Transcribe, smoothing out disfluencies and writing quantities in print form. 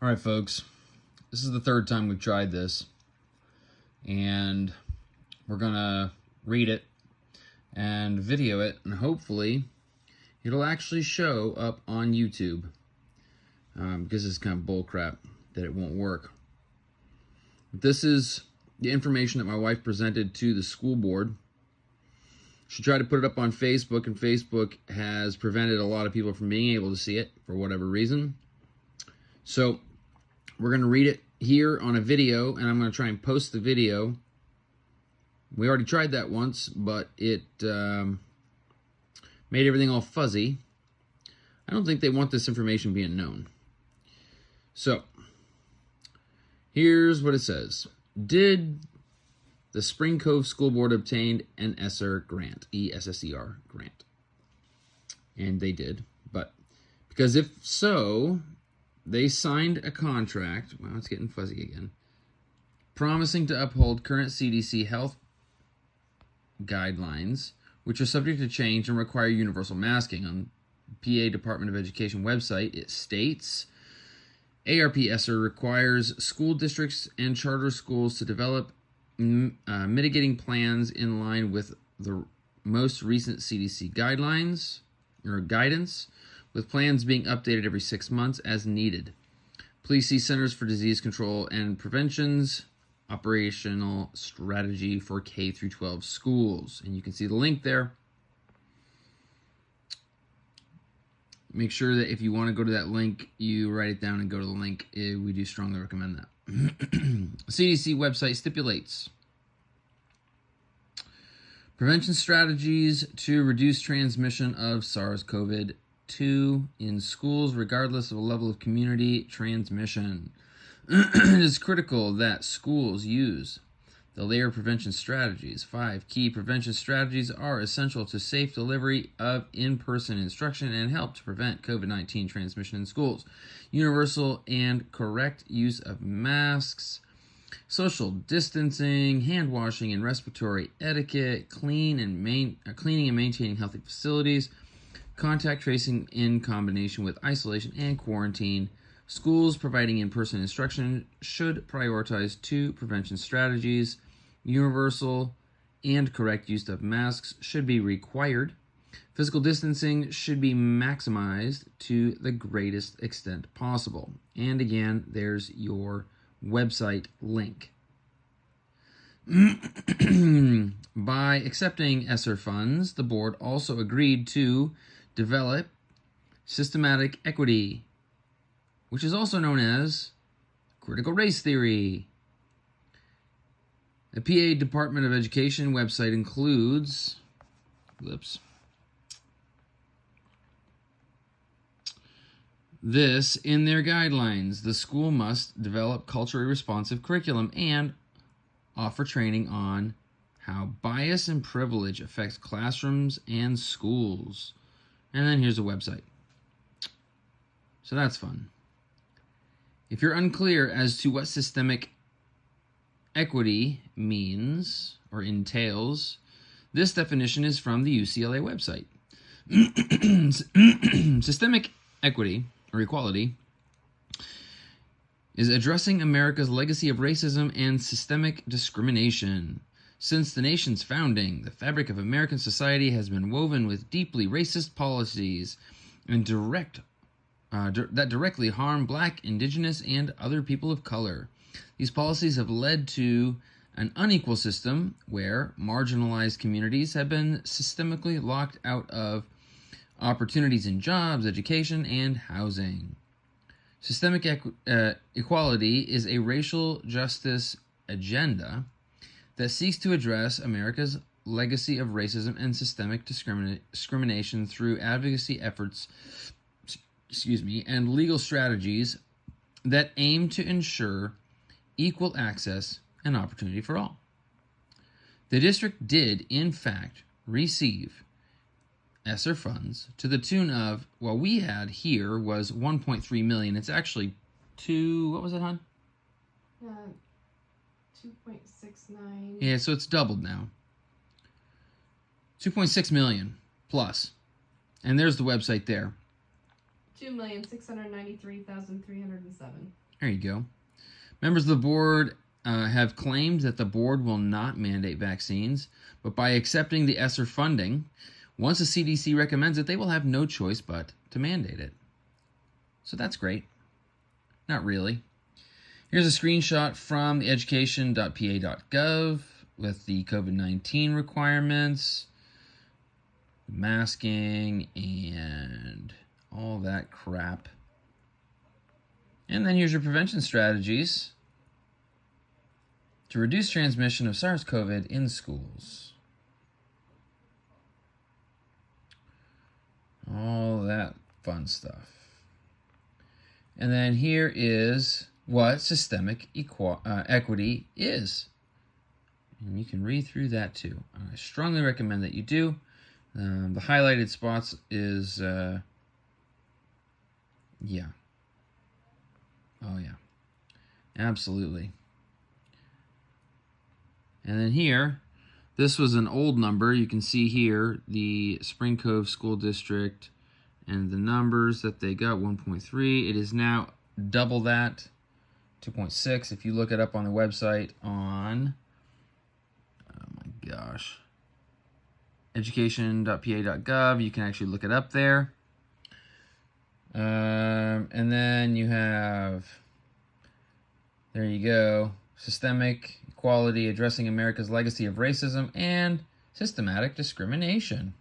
All right, folks, this is the third time we've tried this, and we're gonna read it and video it, and hopefully it'll actually show up on YouTube, because it's kind of bullcrap that it won't work. This is the information that my wife presented to the school board. She tried to put it up on Facebook, and Facebook has prevented a lot of people from being able to see it for whatever reason. So we're going to read it here on a video, and I'm going to try and post the video. We already tried that once, but it made everything all fuzzy. I don't think they want this information being known. So here's what it says. Did the Spring Cove School Board obtain an ESSER grant, ESSER grant? And they did, but because if so, they signed a contract, well, it's getting fuzzy again, promising to uphold current CDC health guidelines, which are subject to change and require universal masking. On PA Department of Education website, it states, ARP ESSER requires school districts and charter schools to develop mitigating plans in line with the most recent CDC guidelines or guidance, with plans being updated every 6 months as needed. Please see Centers for Disease Control and Prevention's operational strategy for K through 12 schools. And you can see the link there. Make sure that if you want to go to that link, you write it down and go to the link. We do strongly recommend that. CDC website stipulates prevention strategies to reduce transmission of SARS-CoV-2 in schools, regardless of the level of community transmission. It is critical that schools use the layer prevention strategies. 5 key prevention strategies are essential to safe delivery of in-person instruction and help to prevent COVID-19 transmission in schools. Universal and correct use of masks, social distancing, hand washing and respiratory etiquette, cleaning and maintaining healthy facilities, contact tracing in combination with isolation and quarantine. Schools providing in-person instruction should prioritize 2 prevention strategies. Universal and correct use of masks should be required. Physical distancing should be maximized to the greatest extent possible. And again, there's your website link. By accepting ESSER funds, the board also agreed to develop systematic equity, which is also known as critical race theory. The PA Department of Education website includes, this in their guidelines. The school must develop culturally responsive curriculum and offer training on how bias and privilege affects classrooms and schools. And then here's a website. So that's fun. If you're unclear as to what systemic equity means or entails, this definition is from the UCLA website. Systemic equity or equality is addressing America's legacy of racism and systemic discrimination. Since the nation's founding, the fabric of American society has been woven with deeply racist policies and that directly harm Black, Indigenous, and other people of color. These policies have led to an unequal system where marginalized communities have been systemically locked out of opportunities in jobs, education, and housing. Systemic equality is a racial justice agenda that seeks to address America's legacy of racism and systemic discrimination through advocacy efforts, and legal strategies that aim to ensure equal access and opportunity for all. The district did, in fact, receive ESSER funds to the tune of, what we had here was $1.3 million. It's actually what was it, hon? 2.69. Yeah, so it's doubled now. 2.6 million plus. And there's the website there. 2,693,307. There you go. Members of the board have claimed that the board will not mandate vaccines, but by accepting the ESSER funding, once the CDC recommends it, they will have no choice but to mandate it. So that's great. Not really. Here's a screenshot from the education.pa.gov with the COVID-19 requirements, masking, and all that crap. And then here's your prevention strategies to reduce transmission of SARS-CoV in schools. All that fun stuff. And then here is what systemic equity is. And you can read through that too. I strongly recommend that you do. The highlighted spots is, yeah. Oh, yeah. Absolutely. And then here, this was an old number. You can see here the Spring Cove School District and the numbers that they got, 1.3. It is now double that, 2.6. If you look it up on the website on, oh my gosh, education.pa.gov, you can actually look it up there. And then you have, there you go, systemic equality, addressing America's legacy of racism and systematic discrimination.